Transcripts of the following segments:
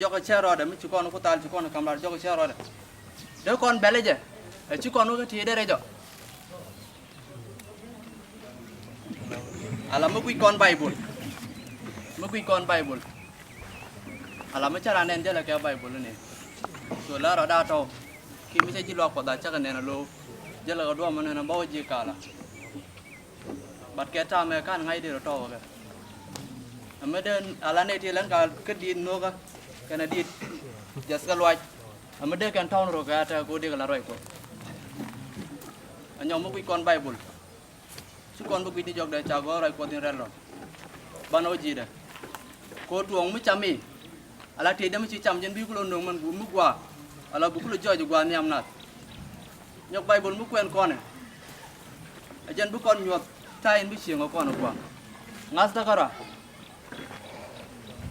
cho cái xe rồi để mấy chú con nó có tan chú con nó cầm lại cho cái xe rồi đứa con bé lên chứ chú con nó cái thì đây rồi à là mấy quý con bay buồn mấy quý con bay buồn à là mấy cha anh em chứ là cái bay buồn này rồi là đa trâu khi mấy chỉ lo quả đại chắc cái này là lô chứ là đua mà nó bao nhiêu cả là bắt cái cha mẹ can ngay đi rồi trâu vậy mấy đứa à là này thì là cái đi nó cái này đi just cái loại mấy đứa cái thau rồi cái ta cố đi cái là rồi anh nhóm mấy con bay buồn chú con mấy đi jog đây chào có rồi con tiền rồi ban ôi gì đây cô tuồng mới chăm mi ala thì đâm chỉ chăm chân bi kulo nong man gu mu gwa ala gu kulo joy gwa niam nat nhok bay buồn mu quen con này ajan bu con nhuột thay bu xieng của con gwa ngas ta kara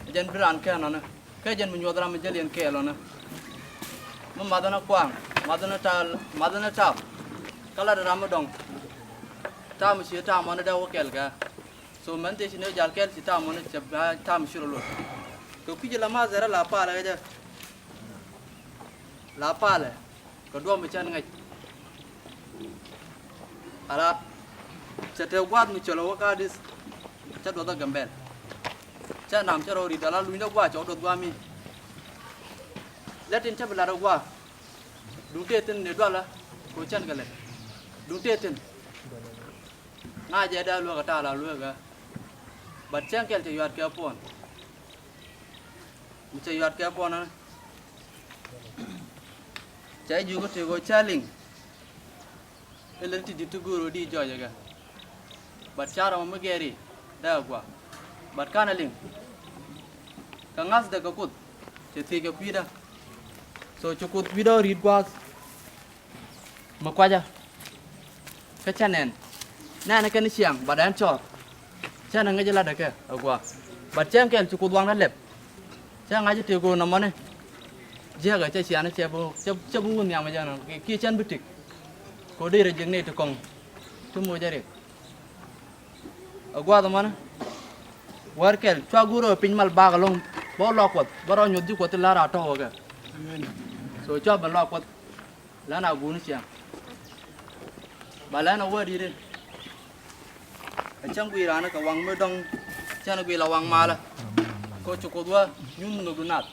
ajan bran ke nó nè cái ajan mu nhuột ra mình jelian ke lo nè mu madana kwang madana ta kala da ramadong ta mu sia ta mo na da wokel ga so man te sino jal kel si ta mo na chaba ta mu shiro lo to ki la ma zara la pa la ga la pa la ko do mu chan ngai ala chate wat mu cholo ka dis cha do da gambel cha nam cha ro ri da la lu ni kwa cho do gwa mi latin cha bla ro gwa du te tin ne do la ko chan ga le du te tin nga je da lu ka ta la lu ga bat chang kel te yat ke pon mu che yat ke pon na chai ju ko te go chaling elenti ditu guru di jo jaga bat chara mo geri da gwa bat kana ling ka ngas da ka kut te te ke pida so chukut video rid gwa ma kwa ja ka chanen na na kan siang badan chor chana nga jala da ke agwa bat chang kel chukut wang na lep chang nga je te go na mane je ga che sian che bu che bu nyam ma jana ki chan bitik ko de re jeng ne to kong tu mo jare agwa da mana war kel chwa guro pinmal ba ga long bo lo ko baro nyu di ko te la ra to ga so cho ban lo ko la na gu ni siang ba la na wa di de chẳng quy ra nó cả vàng mới đông chẳng quy là vàng mà là có chục cô đua nhung nó đun nát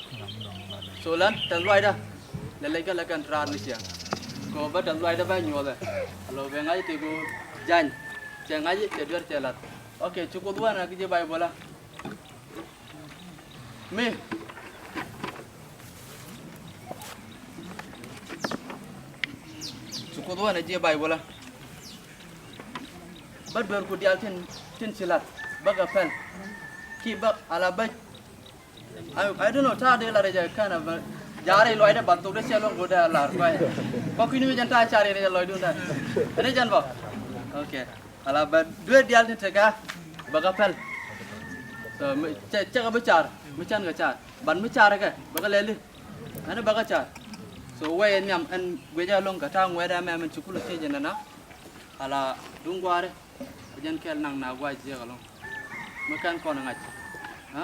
số lớn tận loài đó lấy cái là cần ra nữa chứ có bắt tận loài đó bao nhiêu rồi rồi về ngay thì cô dành chẳng ngay thì đưa chơi lật ok chục cô đua là cái gì bài bola mi chục cô đua là gì bài bola bắt bер ku dial tin silat baga pel ki bak ala baj I don't know ta de la reja kana jare loy da bantu de selong goda lar pai ko kini me janta chare re loy dun da ane jan bo okay ala ba dua dial tin tega baga pel so cha ga bicar machan ga char ban bicar ga baga leli ane baga char so we nyam an we ja long ka ta ngwe da me men chukulu te jana ala dungware jan kel nang na gwa je galong makan ko na ngaj ha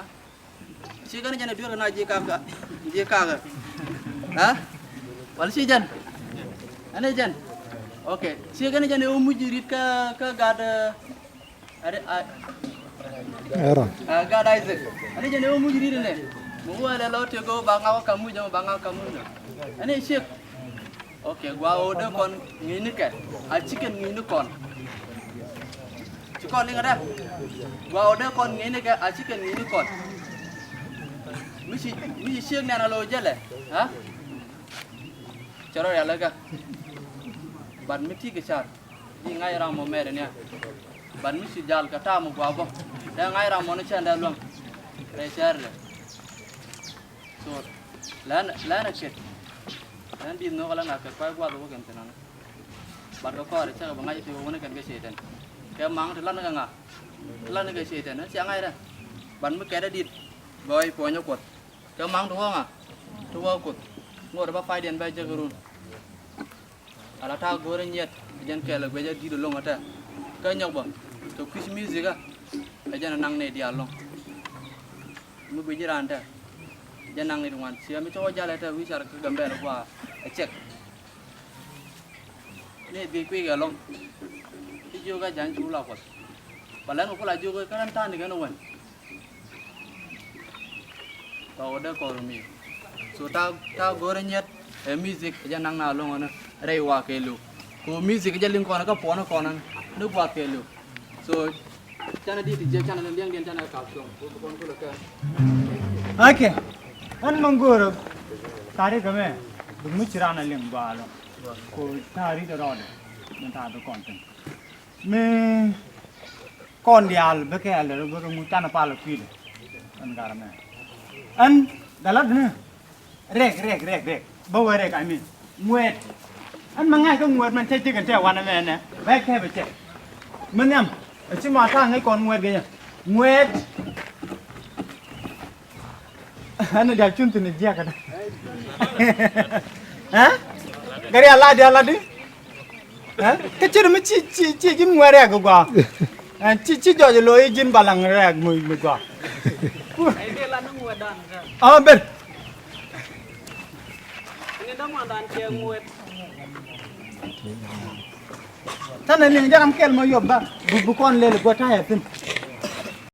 si kan jana dur na je ka ga ha wal si jan ane jan okay si kan jana o mujirit ka ga da are era ga da ize ane jana o mujirit ne mo wala lo te go ba ngaw kamu jama ba ngaw kamu ne ane si okay gwa o de kon ngini ke a chicken ngini kon con đi ngay vào đây con nghĩ này cái à chỉ cần nghĩ này con mi siêng này là lôi chết này hả cho nó lại cái bạn mi thích cái sao đi ngay ra một mẹ đấy nè bạn mi xịt dal cái ta một quả bông đang ngay ra một nó chen đây luôn đây chơi rồi so lên là chết lên đi nó cái là cái quay qua rồi cái nào bạn có coi để chơi bằng ngay thì nó cái gì đấy cái măng thì lăn nó ngà lăn nó cái gì thế nó chẳng ai đây bắn mấy cái đã đi rồi bỏ nhau quật cái măng đúng không à đúng không quật ngồi đó bắt phai điện bay chơi cái luôn à là thao gối nhiệt dân kẻ là bây giờ đi được luôn hết cái nhau bỏ tôi Christmas gì cả bây giờ là năng này đi ăn luôn mới bây giờ ăn đây janang ni tuan sia mi coba jalan tu wisar ke gambar gua cek ni di kui ga long ti juga jangan chula kos palan ko la juga kan tan ni kan wan tau ada kormi so ta goranyat music janang na long ana rewa ke lu ko music jalin ko na ka pona konan nu ba ke lu so chana di je chana liang dian chana ka so ko kon ko la ka Okay. An manggur tari kame dumu cirana lem balo ko tari da rod man ta do content me kon dial be ke al ro mu tana palo pil an garame an dalad ne rek bawa rek I mean muet an mangai ko muet man che kan che wan me ne ba ke be che menam ci ma ta ngai kon muet ge muet Anu dah cuntu ni dia kada. Hah? Gari Allah di. Hah? Kecil macam jin muara aku gua. Cici jauh loi jin balang rag mui gua. Ini lah nung wadan. Ah ber. Ini dah wadan cia muat. Tanah ni jangan kel mau yob ba. Bukan lele gua tanya pun.